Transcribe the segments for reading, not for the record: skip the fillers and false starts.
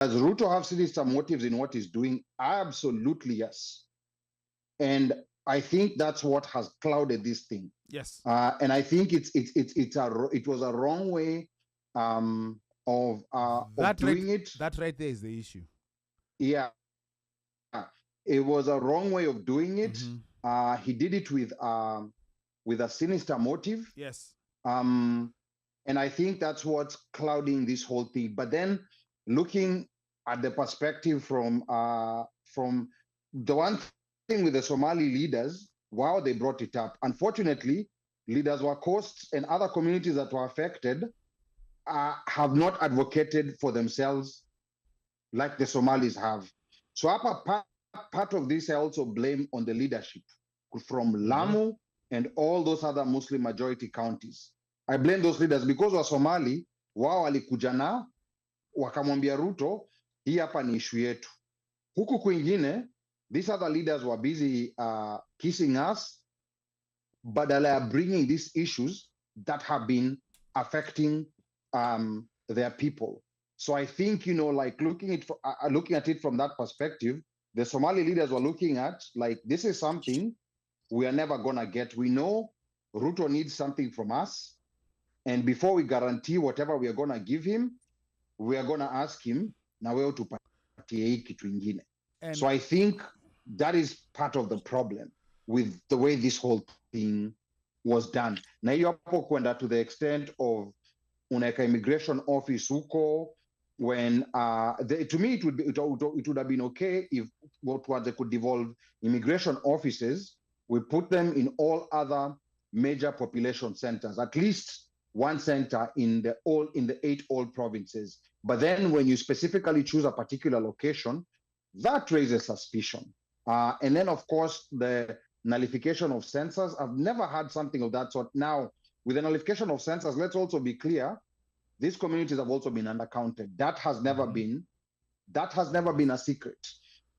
Does Ruto have sinister motives in what he's doing? Absolutely, yes. And I think that's what has clouded this thing. Yes. And I think it was a wrong way of doing it. That right there is the issue. Yeah, it was a wrong way of doing it. He did it with a sinister motive. Yes. And I think that's what's clouding this whole thing. But then looking at the perspective from the one thing with the Somali leaders, wow, they brought it up. Unfortunately, leaders were coasts and other communities that were affected have not advocated for themselves like the Somalis have. So part of this I also blame on the leadership from Lamu and all those other Muslim majority counties. I blame those leaders because wa Somali wao walikuja na wakamwambia Ruto, hii hapa ni issue yetu. Huku kwingine, these other leaders were busy kissing us, badala ya bringing these issues that have been affecting their people. So I think, like looking at it from that perspective, the Somali leaders were looking at like, this is something we are never gonna get. We know Ruto needs something from us. And before we guarantee whatever we are gonna give him, we are gonna ask him, na wewe tupatie hii kitu ingine. So I think that is part of the problem with the way this whole thing was done. Na hiyo hapo kwenda to the extent of unaweka immigration office huko, when to me it would have been okay if what they could devolve immigration offices, we put them in all other major population centers, at least one center in the 8 old provinces. But then when you specifically choose a particular location, that raises suspicion. And then of course the nullification of census, I've never had something of that sort. Now, with the nullification of census, let's also be clear, these communities have also been undercounted. That has never been a secret.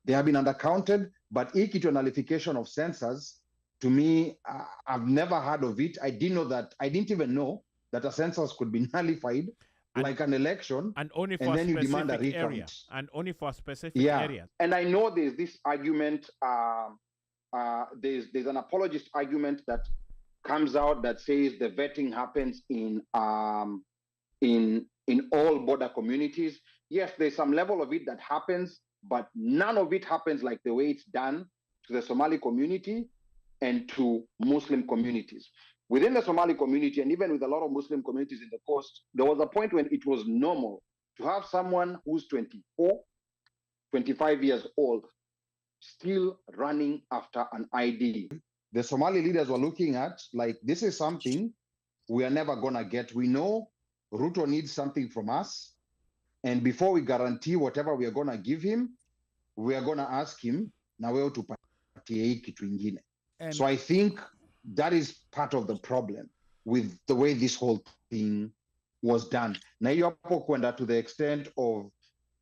They have been undercounted, but a nullification of census, to me, I've never heard of it. I didn't even know that a census could be nullified, like an election, and only for and a then you demand a specific recount. area, and only for a specific area. And I know there's this argument. There's an apologist argument that comes out that says the vetting happens in all border communities. Yes, there's some level of it that happens, but none of it happens like the way it's done to the Somali community and to Muslim communities. Within the Somali community, and even with a lot of Muslim communities in the coast, there was a point when it was normal to have someone who's 24, 25 years old, still running after an ID. The Somali leaders were looking at, like, this is something we are never gonna get. We know Ruto needs something from us. And before we guarantee whatever we are gonna give him, we are gonna ask him, na wewe tupatie hii kitu ingine. So I think that is part of the problem with the way this whole thing was done. Na hiyo hapo kwenda to the extent of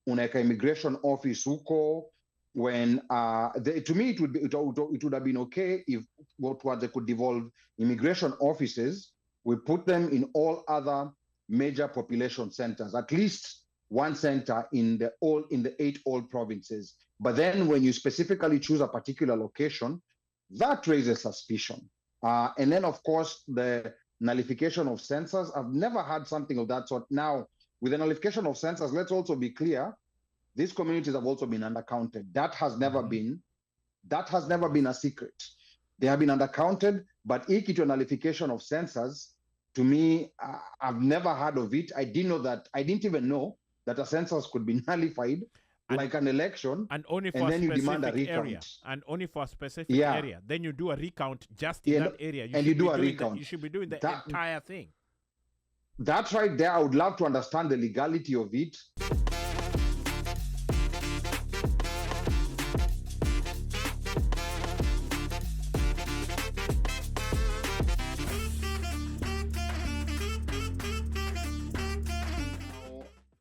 unaweka immigration office huko, when to me it would have been okay if what they could devolve immigration offices, we put them in all other major population centers, at least one center in the 8 old provinces. But then when you specifically choose a particular location, that raises suspicion. And then of course the nullification of census, I've never had something of that sort. Now, with the nullification of census, let's also be clear, these communities have also been undercounted. That has never been a secret. They have been undercounted, but a nullification of census, to me, I've never heard of it. I didn't even know that a census could be nullified, like an election, and only for and a then you specific demand a recount. area, and only for a specific area. Then you do a recount just in that area. You do a recount. You should be doing the entire thing. That's right there. I would love to understand the legality of it.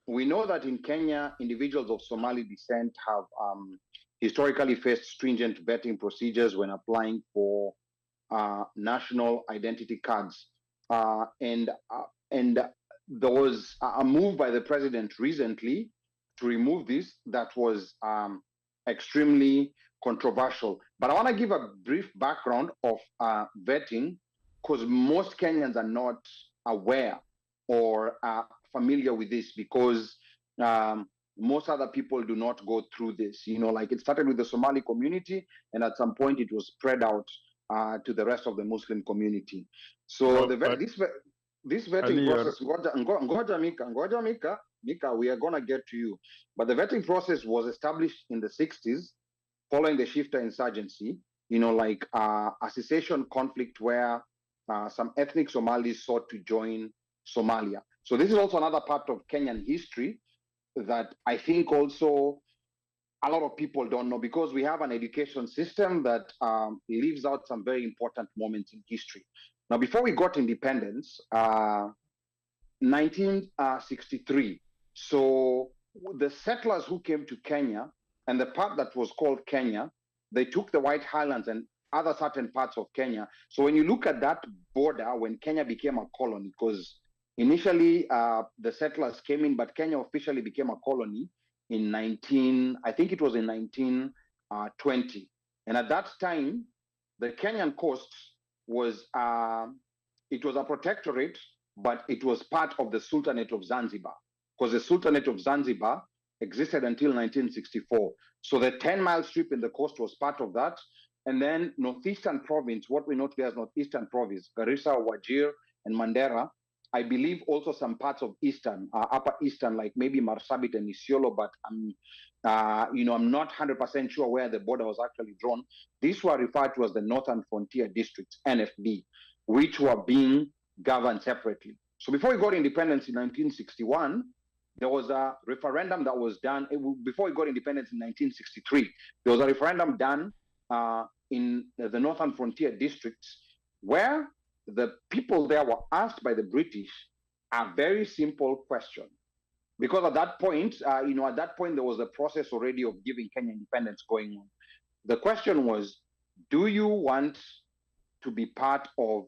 We know that in Kenya, individuals of Somali descent have historically faced stringent vetting procedures when applying for national identity cards. And there was a move by the president recently to remove this that was extremely controversial. But I want to give a brief background of vetting, because most Kenyans are not aware or familiar with this, because most other people do not go through this. Like it started with the Somali community, and at some point it was spread out to the rest of the Muslim community. So this vetting process, Mika, we are gonna get to you. But the vetting process was established in the 60s following the shifter insurgency, like a secession conflict where some ethnic Somalis sought to join Somalia. So this is also another part of Kenyan history that I think also a lot of people don't know, because we have an education system that leaves out some very important moments in history. Now, before we got independence, 1963, so the settlers who came to Kenya, and the part that was called Kenya, they took the White Highlands and other certain parts of Kenya. So when you look at that border, when Kenya became a colony, because initially the settlers came in, but Kenya officially became a colony in 1920. And at that time, the Kenyan coast was, it was a protectorate, but it was part of the Sultanate of Zanzibar, because the Sultanate of Zanzibar existed until 1964. So the 10-mile strip in the coast was part of that. And then Northeastern Province, what we know today as Northeastern Province, Garissa, Wajir, and Mandera, I believe also some parts of Eastern, Upper Eastern, like maybe Marsabit and Isiolo, but I'm not 100% sure where the border was actually drawn. These were referred to as the Northern Frontier Districts, NFD, which were being governed separately. So before we got independence in 1961, there was a referendum that was done. Before we got independence in 1963, there was a referendum done in the Northern Frontier Districts, where the people there were asked by the British a very simple question. Because at that point, there was a process already of giving Kenya independence going on. The question was, do you want to be part of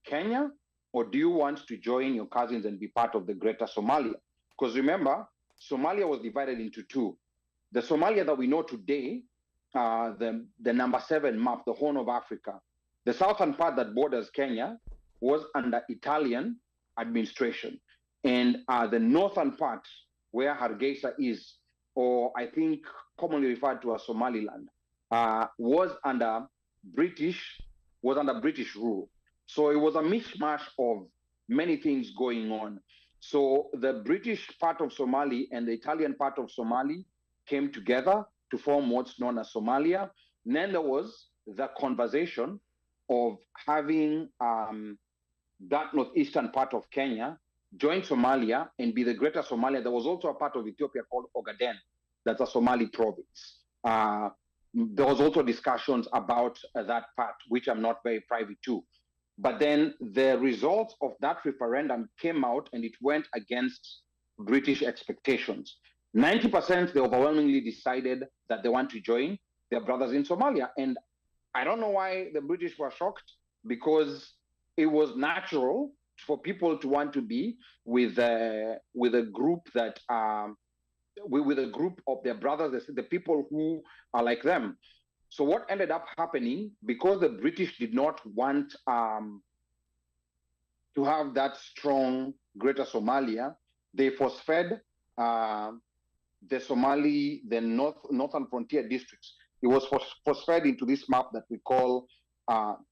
Kenya, or do you want to join your cousins and be part of the Greater Somalia? Because remember, Somalia was divided into two. The Somalia that we know today, the number 7 map, the Horn of Africa, the southern part that borders Kenya was under Italian administration. And the northern part, where Hargeisa is, or I think commonly referred to as Somaliland, was under British rule. So it was a mishmash of many things going on. So the British part of Somali and the Italian part of Somali came together to form what's known as Somalia. And then there was the conversation of having that northeastern part of Kenya join Somalia and be the Greater Somalia. There was also a part of Ethiopia called Ogaden, that's a Somali province. There was also discussions about that part, which I'm not very privy to. But then the results of that referendum came out, and it went against British expectations. 90%, they overwhelmingly decided that they want to join their brothers in Somalia. And I don't know why the British were shocked, because it was natural for people to want to be with a group that with a group of their brothers, the people who are like them. So what ended up happening, because the British did not want to have that strong Greater Somalia, they force-fed the Northern Frontier Districts. It was force-fed into this map that we call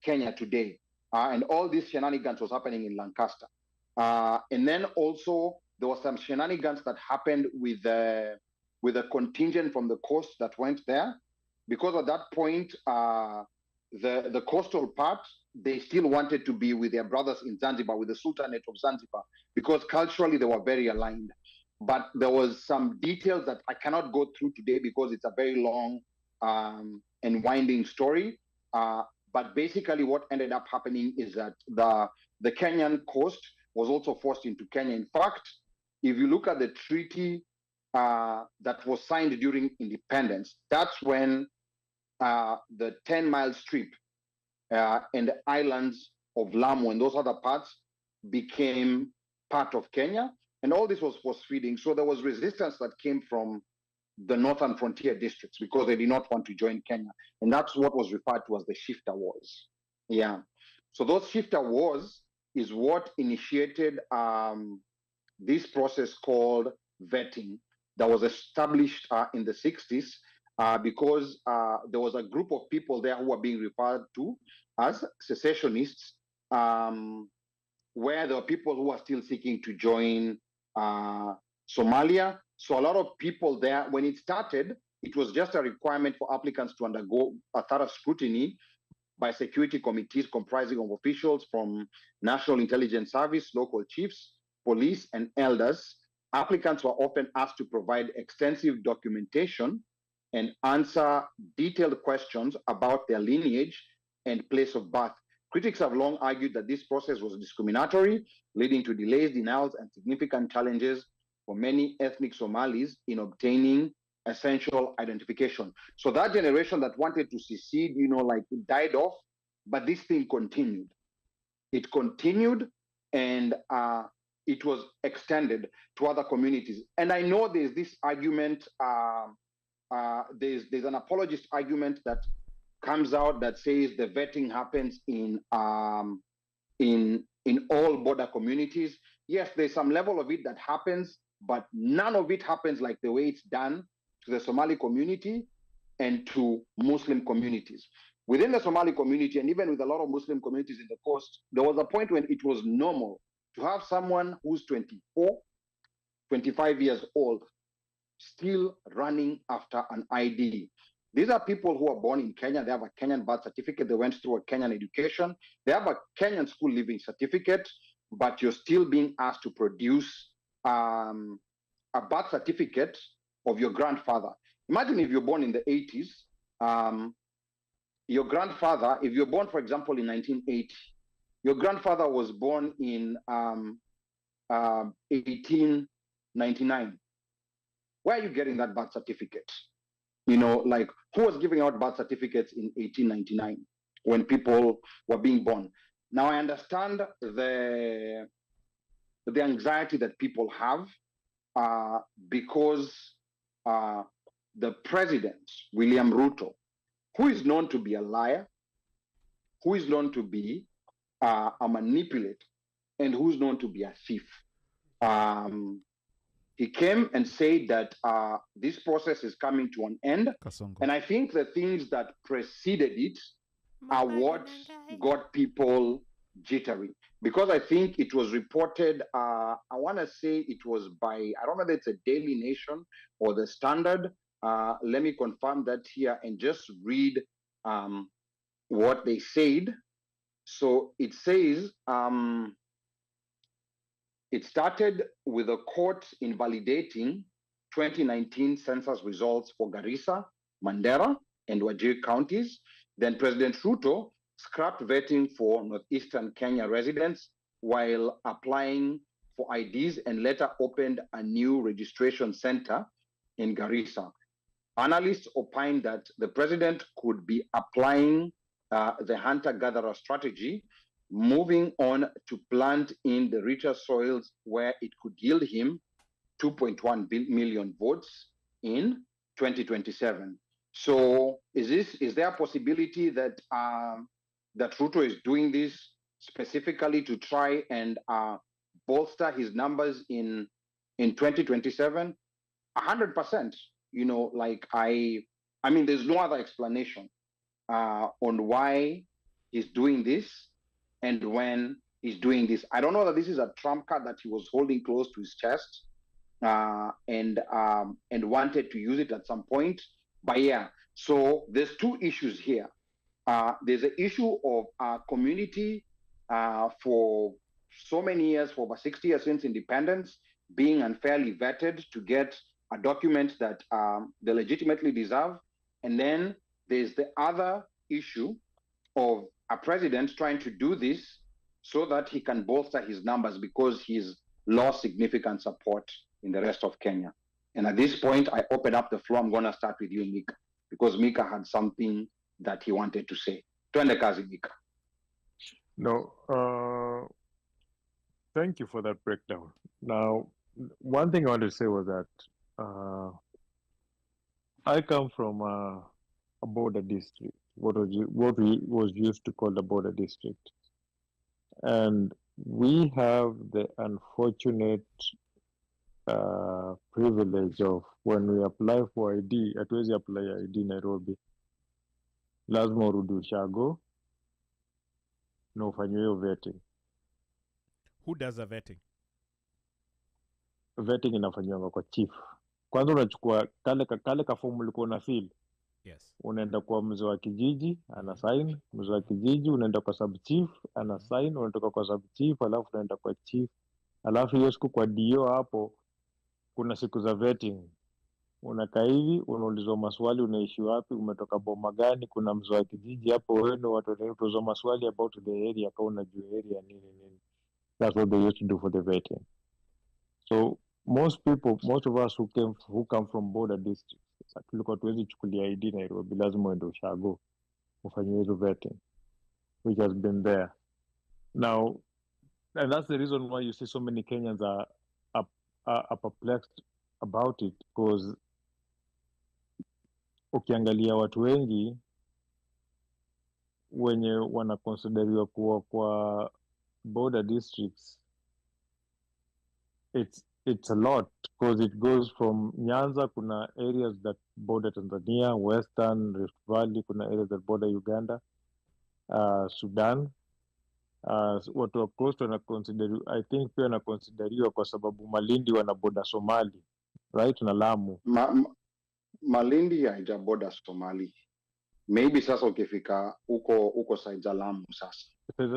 Kenya today. And all these shenanigans was happening in Lancaster. And then also there was some shenanigans that happened with a contingent from the coast that went there, because at that point, the coastal part, they still wanted to be with their brothers in Zanzibar, with the Sultanate of Zanzibar, because culturally they were very aligned. But there was some details that I cannot go through today because it's a very long and winding story. But basically what ended up happening is that the Kenyan coast was also forced into Kenya. In fact, if you look at the treaty that was signed during independence, that's when the 10-mile strip and the islands of Lamu and those other parts became part of Kenya. And all this was force-feeding. So there was resistance that came from the northern frontier districts because they did not want to join Kenya. And that's what was referred to as the shifter wars. Yeah. So those shifter wars is what initiated this process called vetting that was established in the 60s because there was a group of people there who were being referred to as secessionists, where there were people who were still seeking to join Somalia. So a lot of people there, when it started, it was just a requirement for applicants to undergo a thorough scrutiny by security committees comprising of officials from National Intelligence Service, local chiefs, police, and elders. Applicants were often asked to provide extensive documentation and answer detailed questions about their lineage and place of birth. Critics have long argued that this process was discriminatory, leading to delays, denials, and significant challenges for many ethnic Somalis in obtaining essential identification. So that generation that wanted to secede, it died off, but this thing continued. It continued, and it was extended to other communities. And I know there's this argument, there's an apologist argument that comes out that says the vetting happens in all border communities. Yes, there's some level of it that happens, but none of it happens like the way it's done to the Somali community and to Muslim communities. Within the Somali community, and even with a lot of Muslim communities in the coast, there was a point when it was normal to have someone who's 24, 25 years old, still running after an ID. These are people who are born in Kenya. They have a Kenyan birth certificate. They went through a Kenyan education. They have a Kenyan school living certificate, but you're still being asked to produce a birth certificate of your grandfather. Imagine if you're born in the 80s, your grandfather, if you're born, for example, in 1980, your grandfather was born in 1899. Where are you getting that birth certificate? Who was giving out birth certificates in 1899 when people were being born? Now, I understand the anxiety that people have because the president, William Ruto, who is known to be a liar, who is known to be a manipulator, and who's known to be a thief. He came and said that this process is coming to an end. Kasongo. And I think the things that preceded it are what got people jittery. Because I think it was reported, I want to say it was by, I don't know whether it's a Daily Nation or the Standard. Let me confirm that here and just read what they said. So it says, it started with a court invalidating 2019 census results for Garissa, Mandera, and Wajir counties. Then President Ruto scrapped vetting for northeastern Kenya residents while applying for IDs and later opened a new registration center in Garissa. Analysts opined that the president could be applying the hunter-gatherer strategy, moving on to plant in the richer soils where it could yield him 2.1 million votes in 2027. So is there a possibility that that Ruto is doing this specifically to try and bolster his numbers in 2027? 100%. I mean, there's no other explanation on why he's doing this and when he's doing this. I don't know that this is a trump card that he was holding close to his chest and wanted to use it at some point. But yeah, so there's two issues here. There's an issue of our community for so many years, for over 60 years since independence, being unfairly vetted to get a document that they legitimately deserve. And then there's the other issue of a president trying to do this so that he can bolster his numbers because he's lost significant support in the rest of Kenya. And at this point, I open up the floor. I'm going to start with you, Mika, because Mika had something that he wanted to say. Twende kazi, Mika. No, thank you for that breakdown. Now, one thing I wanted to say was that I come from a border district, what we was used to call the border district, and we have the unfortunate privilege of when we apply for ID, hatuwezi apply ID Nairobi, lazima urudi ushago na ufanywe hiyo vetting. Who does the vetting? Vetting inafanywa kwa chief. Kwanza unachukua kale ka form ulikuwa na fill. Yes. Unaenda kwa mzee wa kijiji, ana sign, mzee wa kijiji, unaenda kwa sub chief, ana sign, unatoka kwa sub chief, alafu unaenda kwa chief. Alafu hiyo siku kwa DO hapo kuna siku za vetting. Unakaa hivi, unaulizwa maswali, unaishi wapi, umetoka boma gani, kuna mzee wa kijiji hapo wenu, watu wanaulizwa maswali about the area, kama unajua area nini. That's what they used to do for the vetting. So most of us who come from border districts, tulikuwa tuwezi chukulia ID Nairobi, lazima uende ushago ufanye hizo vetting, which has been there now, and that's the reason why you see so many Kenyans are perplexed about it, because ukiangalia watu wengi wenye wanakonsideriwa kuwa kwa border districts, it's a lot, because it goes from Nyanza, kuna areas that border Tanzania, Western, Rift Valley, kuna areas that border Uganda, Sudan. Watu wa coast I think pia wanakonsideriwa kwa sababu Malindi wana border Somali, right, na Lamu. Malindi haija border Somali. Maybe sasa ukifika uko side za Lamu sasa.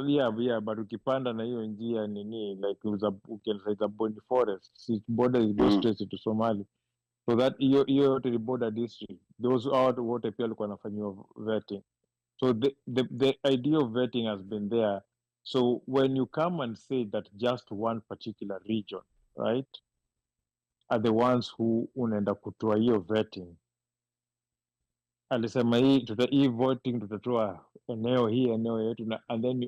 Yeah, but ukipanda na hiyo njia nini, like ukienda Boni Forest, border is goes straight to Somali. So that hiyo yote border district, those are wote pia walikuwa wanafanywa vetting. So the idea of vetting has been there. So when you come and say that just one particular region, right, are the ones who unaenda kutoa hiyo vetting, alisema hii voting tutatoa eneo yetu, and then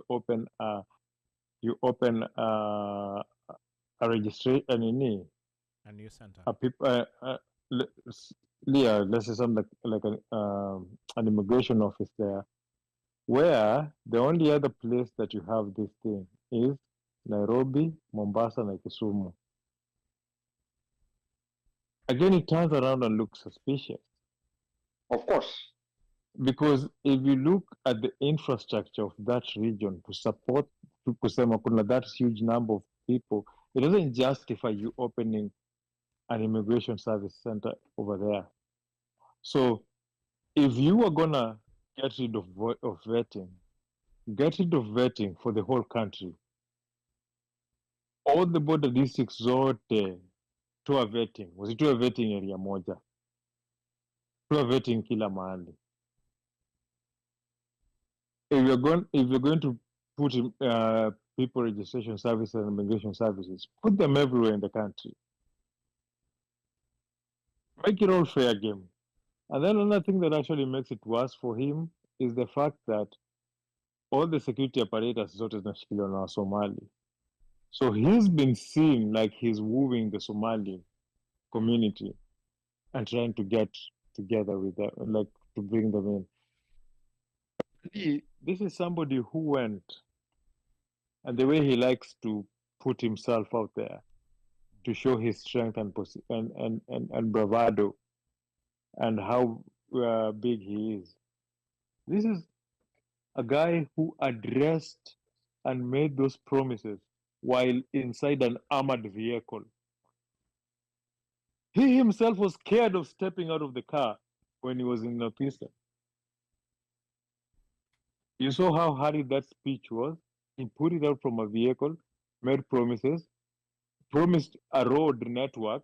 you open a registration a new center. Let's say something like an immigration office there, where the only other place that you have this thing is Nairobi, Mombasa, na Kisumu. Again, it turns around and looks suspicious. Of course. Because if you look at the infrastructure of that region to support that huge number of people, it doesn't justify you opening an immigration service center over there. So if you are going to get rid of vetting, get rid of vetting for the whole country. All the border districts zote toa vetting. Wasitoa vetting area moja. Toa vetting kila mahali. If you're going to put people registration services and immigration services, put them everywhere in the country. Make it all fair game. And then another thing that actually makes it worse for him is the fact that all the security apparatus zote zinashikiliwa na Somali. So he's been seen like he's wooing the Somali community and trying to get together with them, like to bring them in. This is somebody who went, and the way he likes to put himself out there to show his strength and bravado and how big he is. This is a guy who addressed and made those promises while inside an armored vehicle. He himself was scared of stepping out of the car when he was in Northeastern. You saw how hurried that speech was. He put it out from a vehicle, made promises, promised a road network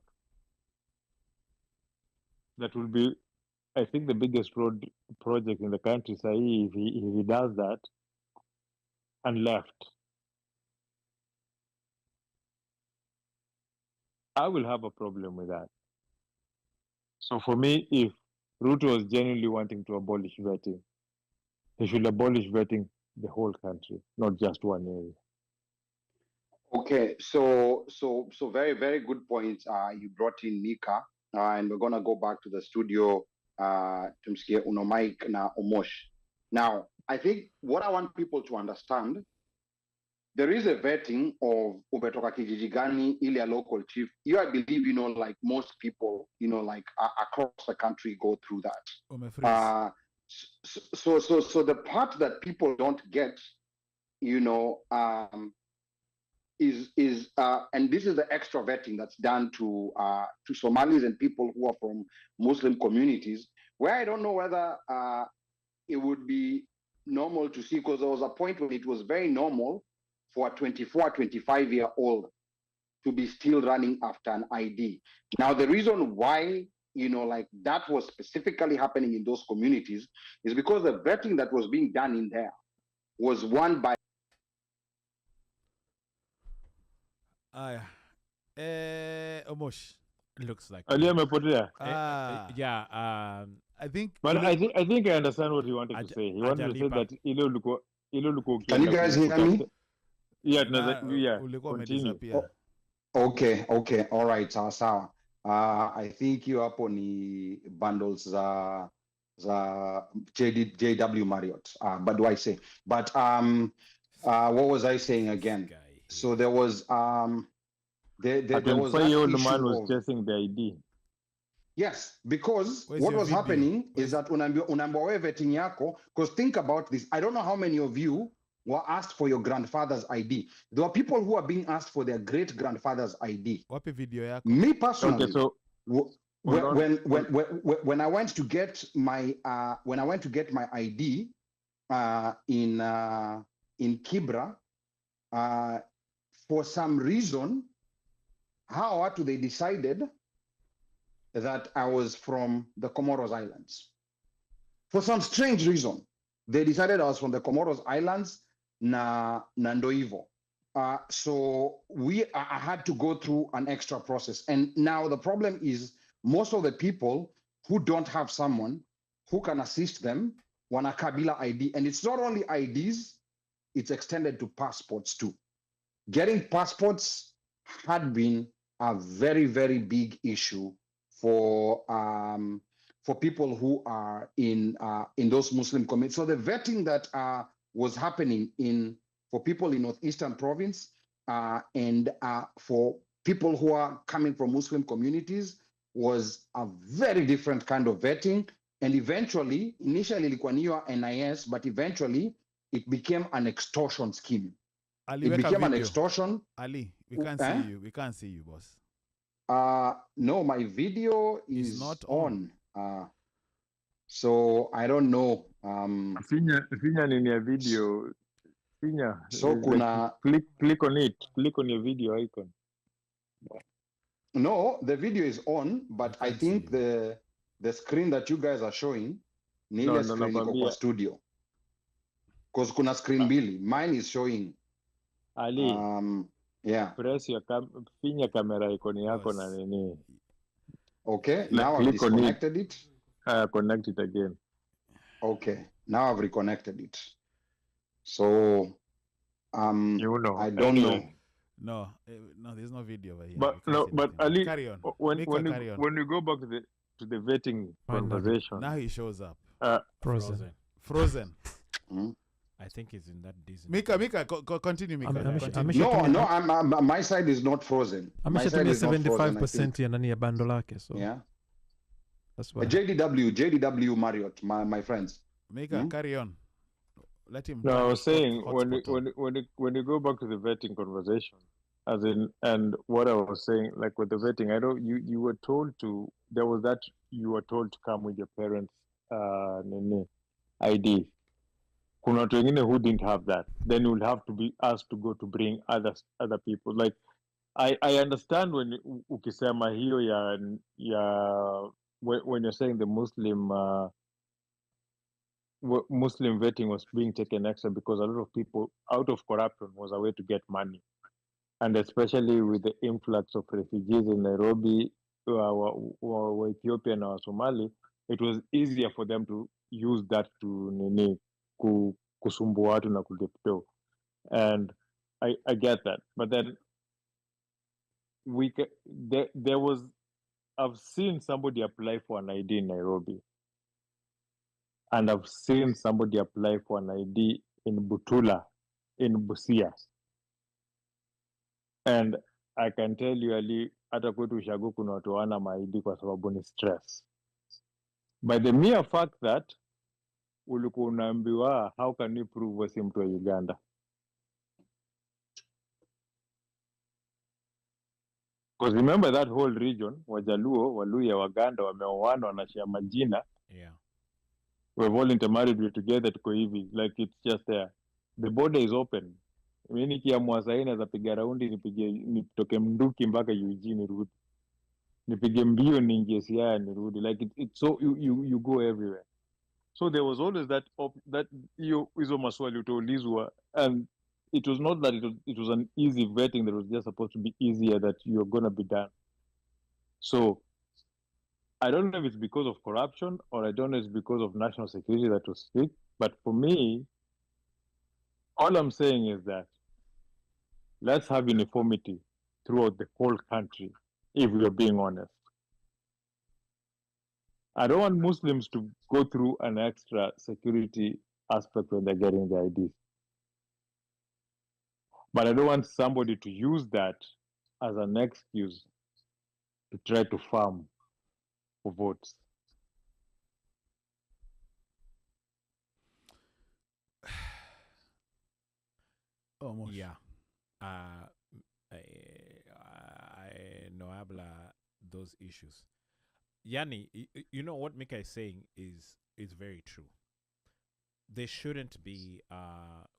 that will be, I think, the biggest road project in the country, if he does that, and left. I will have a problem with that. So for me, if Ruto was genuinely wanting to abolish vetting, he should abolish vetting the whole country, not just one area. Okay, so very, very good points. You brought in Mika, and we're gonna go back to the studio. Tumsikie Uno Mike na Omosh. Now, I think what I want people to understand, there is a vetting of umetoka kijiji gani, ile local chief. I believe, like most people, like across the country go through that. So the part that people don't get, is and this is the extra vetting that's done to Somalis and people who are from Muslim communities, where I don't know whether it would be normal to see, because there was a point when it was very normal for a 24, 25-year-old to be still running after an ID. Now, the reason why, like that was specifically happening in those communities is because the vetting that was being done in there was one by Omosh, looks like Ali amepotea. I think. But I think I understand what he wanted to say. He wanted to say that ile ulikuwa. Can you guys hear me? Yeah, continue. Okay, all right, sawa. I think you hapo ni bundles za JW Marriott. But do I say? But what was I saying again? So there was there was that old issue man was chasing the ID. Yes, because what was happening is that unaambiwa wewe vetting yako, because think about this. I don't know how many of you were asked for your grandfather's ID. There are people who are being asked for their great grandfather's ID. Wapi video yako? Me personally, okay, so when I went to get my ID in Kibra, for some reason, they decided that I was from the Comoros Islands. For some strange reason, they decided I was from the Comoros Islands, na Ndoivo. So I had to go through an extra process. And now the problem is most of the people who don't have someone who can assist them wana kabila ID. And it's not only IDs, it's extended to passports too. Getting passports had been a very, very big issue for people who are in those Muslim communities. So the vetting that was happening for people in Northeastern Province and for people who are coming from Muslim communities was a very different kind of vetting. And eventually, initially ilikuwa niyo NIS, but eventually it became an extortion scheme. Ali, it became an extortion. Ali, we can't see you. We can't see you, boss. No, my video is not on. So I don't know. Finya nini ya video. Finya. So kuna click on it. Click on your video icon. No, the video is on, but I think the screen that you guys are showing ni ile screen iko kwa studio. Because kuna screen mbili. Mine is showing. Ali. Yeah. Press your finya camera icon yako na nini. Okay, now I've disconnected it. Connect it again. Okay, now I've reconnected it. So, I don't know. No, there's no video over here. But Ali, carry on. When we go back to the vetting conversation, now he shows up. Frozen. Mm-hmm. I think it's in that Disney. Mika, continue, Mika. No, my side is not frozen. My side is 75% ya nani ya bando lake, so yeah. That's why. JDW Marriott, my friends. Mika, carry on. Let him. No, I was saying when you go back to the vetting conversation, as in, and what I was saying, like with the vetting, I know you were told to. There was that you were told to come with your parents' ID. Kuna watu wengine who didn't have that, then you will have to be asked to go to bring other people. Like I understand when ukisema hiyo ya when you're saying the Muslim vetting was being taken extra because a lot of people out of corruption was a way to get money, and especially with the influx of refugees in Nairobi, Ethiopian or Somali, it was easier for them to use that to kusumbua watu na kudepto. And I get that, but then there was, I've seen somebody apply for an ID in Nairobi, and I've seen somebody apply for an ID in Butula, in Busia. And I can tell you, Ali, hata kwetu Ushago kuna watu wana ma-ID kwa sababu ni stress. By the mere fact that ulikuwa unaambiwa, how can you prove wewe si mtu wa Uganda? Because remember that whole region, Wajaluo, Waluya, Waganda, wameoana, wanashare majina. Yeah. We've all intermarried, we're together, tuko hivi. Like, it's just there. The border is open. Mimi nikiamua sahii naweza piga raundi, nitoke Mnduki mpaka UG nirudi. Nipige mbio niingie Siaya nirudi. Like, it's so, you go everywhere. So there was always that hizo maswali utaulizwa, and it was not that it was an easy vetting that was just supposed to be easier, that you're going to be done. So I don't know if it's because of corruption, or I don't know if it's because of national security that was strict, but for me, all I'm saying is that let's have uniformity throughout the whole country, if we're being honest. I don't want Muslims to go through an extra security aspect when they're getting their IDs. But I don't want somebody to use that as an excuse to try to farm for votes. Almost. Yeah. I no habla those issues. Yani, you know what Mika is saying is very true. There shouldn't be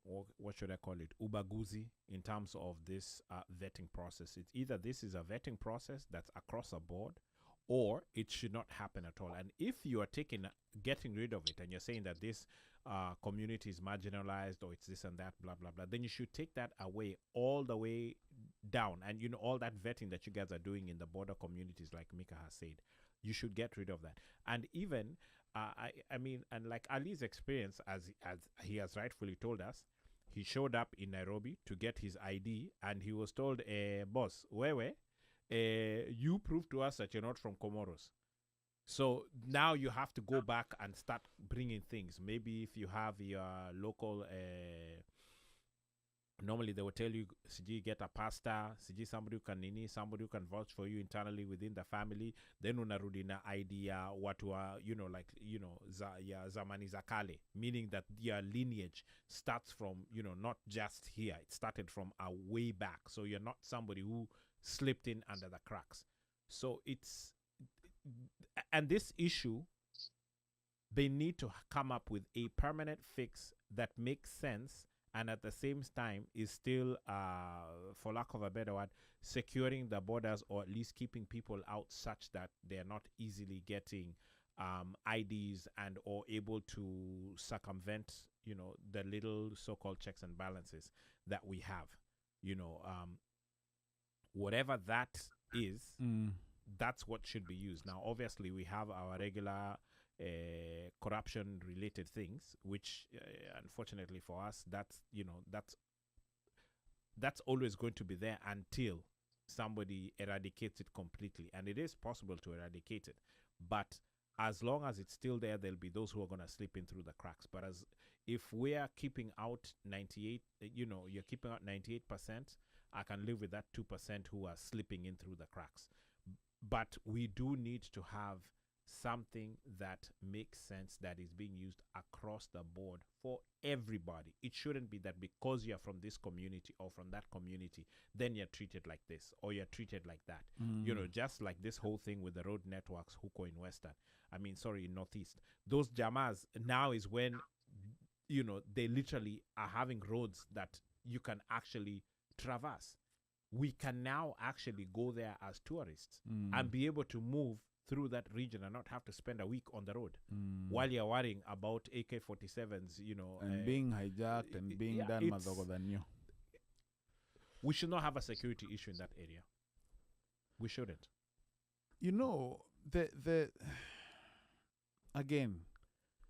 what should I call it, ubaguzi in terms of this vetting process. It's either this is a vetting process that's across the board, or it should not happen at all. And if you are getting rid of it, and you're saying that this community is marginalized, or it's this and that, blah blah blah, then you should take that away all the way down. And you know, all that vetting that you guys are doing in the border communities, like Mika has said, you should get rid of that. And even I mean, and like Ali's experience, as he has rightfully told us, he showed up in Nairobi to get his ID, and he was told, boss, wewe, you prove to us that you're not from Comoros. So now you have to go back and start bringing things. Maybe if you have your local, normally they will tell you, Siji, get a pastor, Siji, somebody who can vouch for you internally within the family. Then unarudi na idea watu wa, you know, like, you know, zamani zakale, meaning that your lineage starts from, you know, not just here. It started from a way back. So you're not somebody who slipped in under the cracks. So it's, and this issue, they need to come up with a permanent fix that makes sense, and at the same time is still, for lack of a better word, securing the borders, or at least keeping people out such that they're not easily getting IDs and or able to circumvent, you know, the little so-called checks and balances that we have. You know, whatever that is, that's what should be used. Now, obviously, we have our regular corruption-related things, which, unfortunately for us, that's, you know, that's always going to be there until somebody eradicates it completely. And it is possible to eradicate it, but as long as it's still there, there'll be those who are going to slip in through the cracks. But as if we are keeping out 98, you know, you're keeping out 98%, I can live with that 2% who are slipping in through the cracks. But we do need to have something that makes sense, that is being used across the board for everybody. It shouldn't be that because you're from this community or from that community, then you're treated like this or you're treated like that. You know, just like this whole thing with the road networks, Huko in Western. I mean, sorry, in Northeast. Those jamas, now is when, you know, they literally are having roads that you can actually traverse. We can now actually go there as tourists and be able to move through that region and not have to spend a week on the road while you're worrying about AK-47s, you know. And being hijacked and being done madhogo than you. We should not have a security issue in that area. We shouldn't. You know, the again,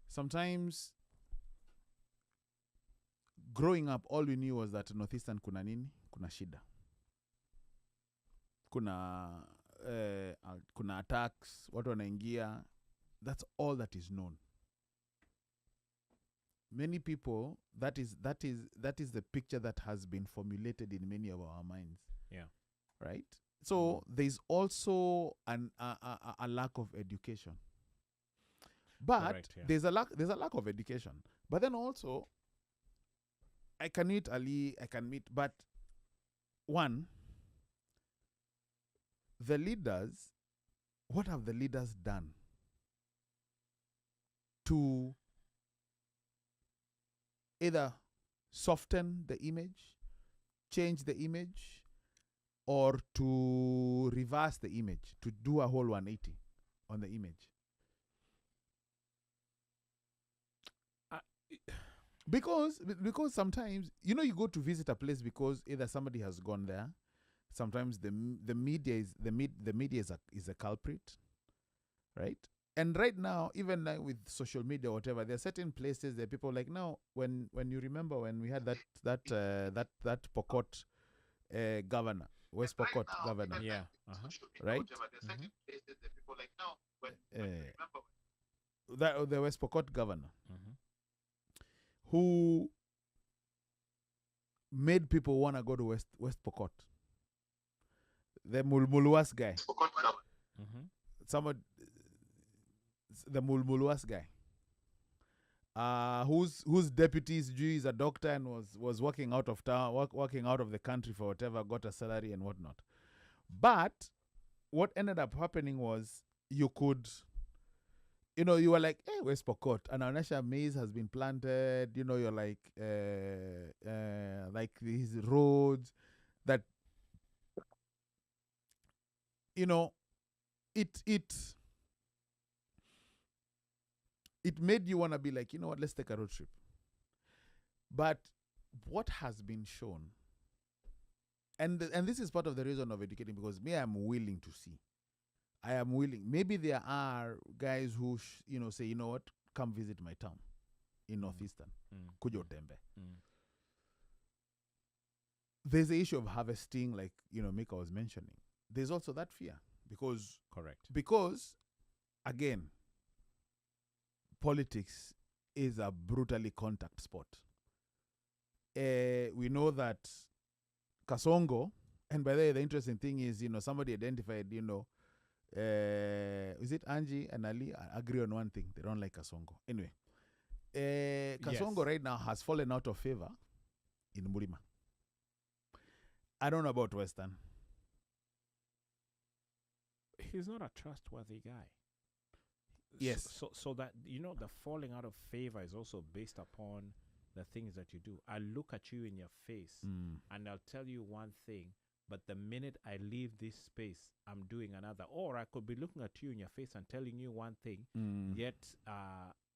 sometimes growing up, all we knew was that Northeastern kuna nini? Kuna shida. kuna kuna attacks, watu wanaingia. That's all that is known. Many people, that is the picture that has been formulated in many of our minds. Yeah. Right? So there's also a lack of education. But Correct, yeah. there's a lack of education. But then also, I can meet Ali, but one, the leaders, what have the leaders done to either soften the image, change the image, or to reverse the image, to do a whole 180 on the image? Because sometimes, you go to visit a place because either somebody has gone there. Sometimes the media is a culprit, right? And right now, even now with social media or whatever, there are certain places that people like now. When you remember when we had that Pokot governor, West Pokot governor, Yeah. right? The West Pokot governor, who made people want to go to West Pokot. The Mulmuluas guy. The Mulmuluas guy. Whose deputies is a doctor and was working out of town, working out of the country for whatever, got a salary and whatnot. But what ended up happening was you were like, hey, West Pokot, and Anasha maize has been planted, you're like these roads that, it made you want to be like, what, let's take a road trip. But what has been shown, and this is part of the reason of educating, because me, I'm willing to see. I am willing. Maybe there are guys who, say, you know what, come visit my town in Northeastern, Kujo Tembe. There's the issue of harvesting, like, Mika was mentioning. There's also that fear because... Correct. Because, again, politics is a brutally contact sport. We know that Kasongo, and by the way, the interesting thing is, somebody identified, is it Angie and Ali agree on one thing? They don't like Kasongo. Anyway, Kasongo right now has fallen out of favor in Murima. I don't know about Western. He's not a trustworthy guy. Yes. So that, the falling out of favor is also based upon the things that you do. I look at you in your face and I'll tell you one thing, but the minute I leave this space, I'm doing another. Or I could be looking at you in your face and telling you one thing, yet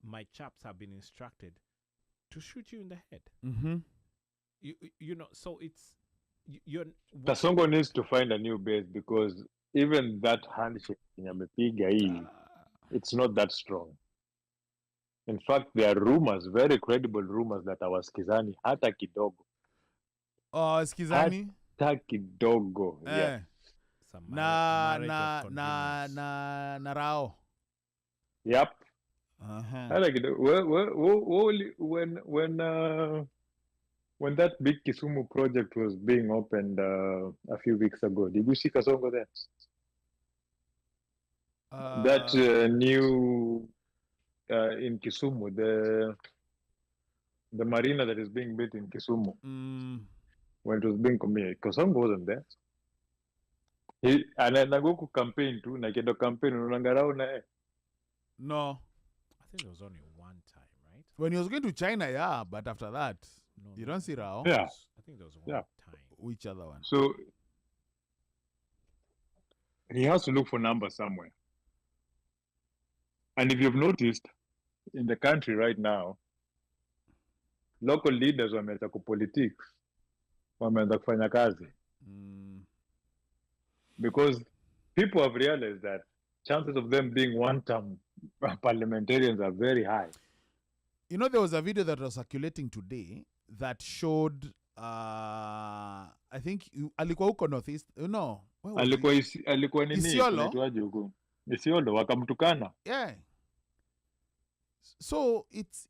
my chaps have been instructed to shoot you in the head. Mm-hmm. So it's... Kasongo needs to find a new base, because even that handshake in Yamepiga, it's not that strong. In fact, there are rumors, very credible rumors, that our Skizani hata kidogo. Oh, Skizani? Hata kidogo. Yeah. Na Rao. Yep. Uh-huh. When that big Kisumu project was being opened a few weeks ago, did you see Kasongo there? That new in Kisumu, the marina that is being built in Kisumu, when it was being committed, Kasongo wasn't there. And then I go to campaign too, na kedo campaign unangarao na. I No. think there was only one time, right? When he was going to China, yeah, but after that, you don't see Rao. Yeah. I think there was one time. Which other one? So he has to look for numbers somewhere. And if you've noticed, in the country right now, local leaders wameanza kupolitics, wameanza kufanya kazi. Because people have realized that chances of them being one-term parliamentarians are very high. There was a video that was circulating today that showed, I think, alikuwa huko Northeast. No, Where was he? alikuwa nini Isiolo? kunaitwaje huko Isiolo wakamtukana. Yeah. So it's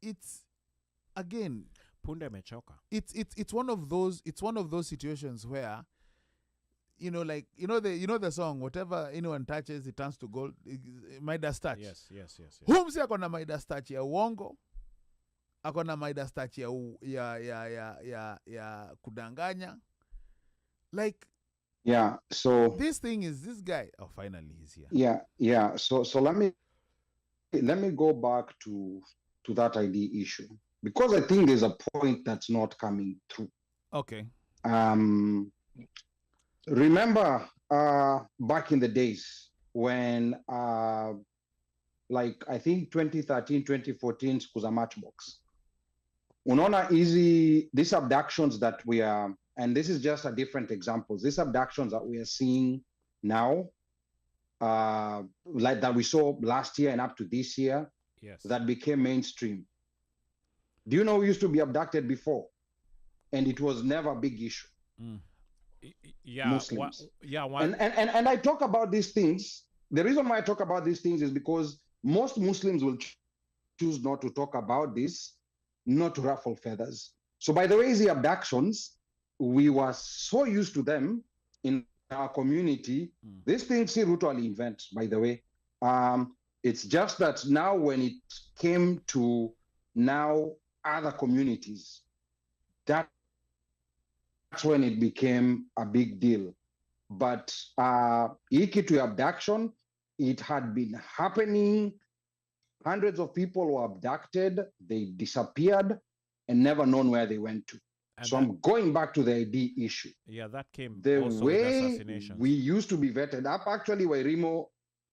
again, Punde mechoka. it's one of those situations where, you know, like you know the song, whatever anyone touches it turns to gold. Midas touch. Yes. Humsi akona Midas touch ya uongo, akona Midas touch ya kudanganya. Like, Yeah. So this guy. Oh, finally he's here. yeah. So let me go back to that ID issue, because I think there's a point that's not coming through. Okay. Remember back in the days when like I think 2013, 2014 kuza Matchbox. Unaona these abductions that we are, and this is just a different example, these abductions that we are seeing now, like that we saw last year and up to this year, Yes. that became mainstream. Do you know who used to be abducted before? And it was never a big issue. Yeah. Muslims. One. And I talk about these things. The reason why I talk about these things is because most Muslims will choose not to talk about this, not to ruffle feathers. So by the way, the abductions, we were so used to them in our community. These things he brutally invent, by the way. It's just that now when it came to now other communities, that's when it became a big deal. But to abduction, it had been happening. Hundreds of people were abducted, they disappeared, and never known where they went to. And so I'm going back to the ID issue. Yeah, that came The also with way assassinations. Mm. we used to be vetted up, actually, Wairimo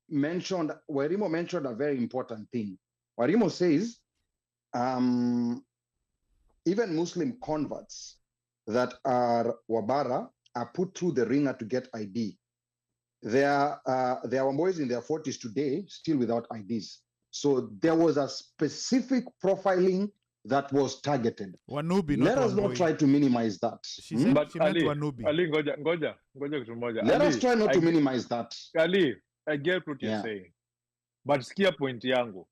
mentioned a very important thing. Wairimo says, even Muslim converts that are Wabara are put through the ringer to get ID. There are boys in their 40s today still without IDs. So there was a specific profiling that was targeted. Wanubi, Let not us not Wanboi. try to minimize that. She said But she meant Ali, Wanubi. Ali, ngoja kitu moja. Let Ali, us try not to minimize that. Ali, I get what you're Yeah. saying. But sikia point yangu. Point yangu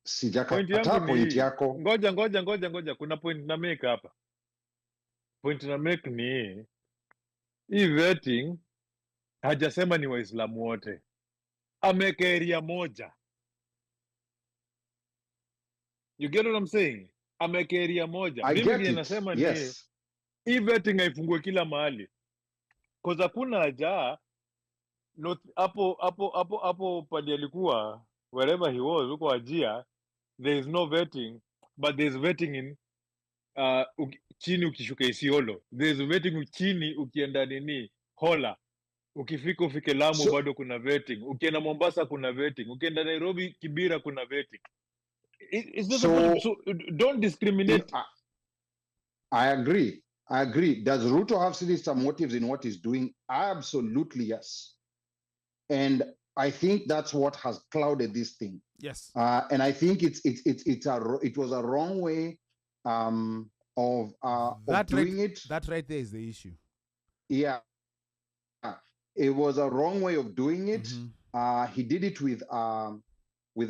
Sijakataa ni point hii. yako. Ngoja. Kuna point na make hapa. Point na make ni hii vetting hajasema ni Waislamu wote. Ameweka area moja. You get what I'm saying? Ameweka area moja. I Mimi get vile it. nasema ni Yes. hii vetting haifungue kila mahali. Cause hakuna haja hapo pali alikuwa wherever he was huko Ajia, there is no vetting, but there is vetting in chini ukishuka Isiolo, there is vetting chini ukienda nini Hola, ukifika ufike Lamu So- bado kuna vetting, ukienda Mombasa kuna vetting, ukienda Nairobi Kibira kuna vetting. It's just So- don't discriminate. I agree. Does Ruto have sinister motives in what he's doing? Absolutely, yes. And I think that's what has clouded this thing. Yes. And I think it was a wrong way of doing it. That right there is the issue. Yeah, it was a wrong way of doing it. Mhm. He did it with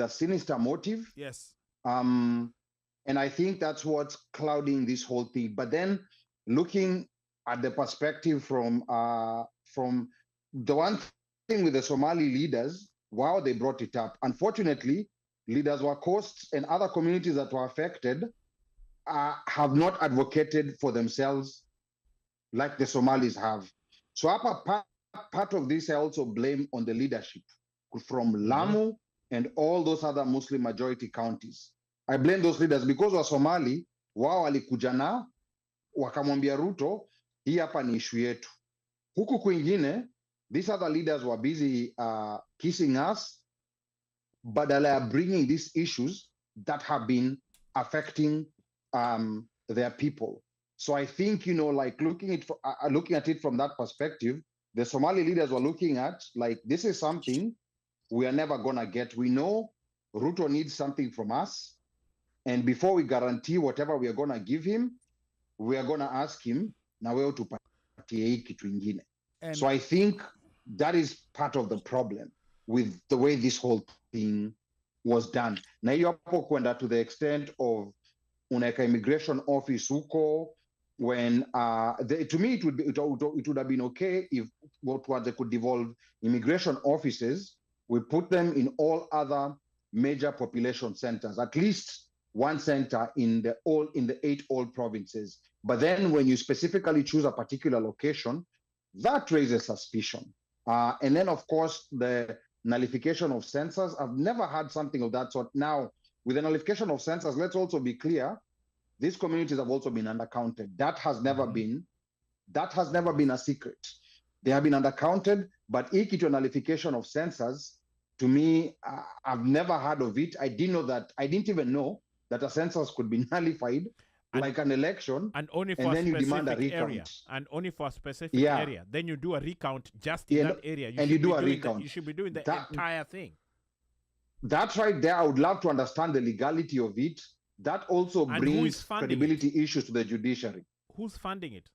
a sinister motive. Yes. And I think that's what's clouding this whole thing. But then looking at the perspective from the one thing with the Somali leaders, wow, they brought it up. Unfortunately, leaders were coasts and other communities that were affected have not advocated for themselves like the Somalis have. So part of this I also blame on the leadership from Lamu and all those other Muslim majority counties. I blame those leaders because wa Somali wao walikuja na wakamwambia Ruto, hii hapa ni issue yetu. Huku kwingine, these other leaders were busy kissing us, badala ya bringing these issues that have been affecting their people. So I think, like looking at it from that perspective, the Somali leaders were looking at like, this is something we are never gonna get. We know Ruto needs something from us. And before we guarantee whatever we are gonna give him, we are gonna ask him, na wewe tupatie hii kitu ingine. And So I think that is part of the problem with the way this whole thing was done. Na hiyo hapo kwenda to the extent of unaweka immigration office huko when to me it would have been okay if what they could devolve immigration offices, we put them in all other major population centers, at least one center in the 8 old provinces. But then when you specifically choose a particular location, that raises suspicion. And then of course the nullification of census, I've never had something of that sort. Now, with the nullification of census, let's also be clear, these communities have also been undercounted. That has never been a secret. They have been undercounted, but a nullification of census, to me, I've never heard of it. I didn't even know that a census could be nullified, like an election, and only for and a then you demand a specific recount. area, and only for a specific area. Then you do a recount just in that area. You do a recount. You should be doing the entire thing. That's right there. I would love to understand the legality of it. That also brings credibility issues to the judiciary. Who's funding it?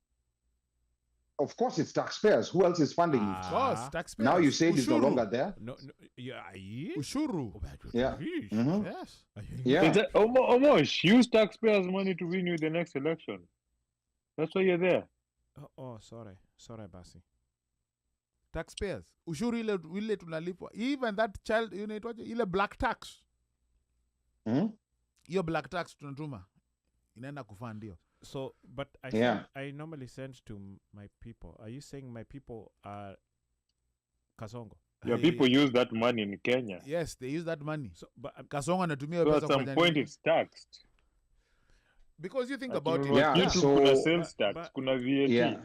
Of course, it's taxpayers. Who else is funding it? Of course, taxpayers. Now you say it's no longer there. No, yeah, Ushuru. Yeah. Mm-hmm. Yes. Yeah. Almost use taxpayers' money to win you the next election. That's why you're there. Oh, sorry, Basi. Taxpayers. Ushuru ile tunalipwa. Even that child, ile black tax. Hiyo black tax tunatuma. Inaenda kufund hiyo. So, but I normally send to my people. Are you saying my people are Kasongo? Your people use that money in Kenya. Yes, they use that money. So, but Kasongo anatumia so at some point it's taxed. Because you think about it. Yeah, so kuna sales tax, kuna VAT. Yeah.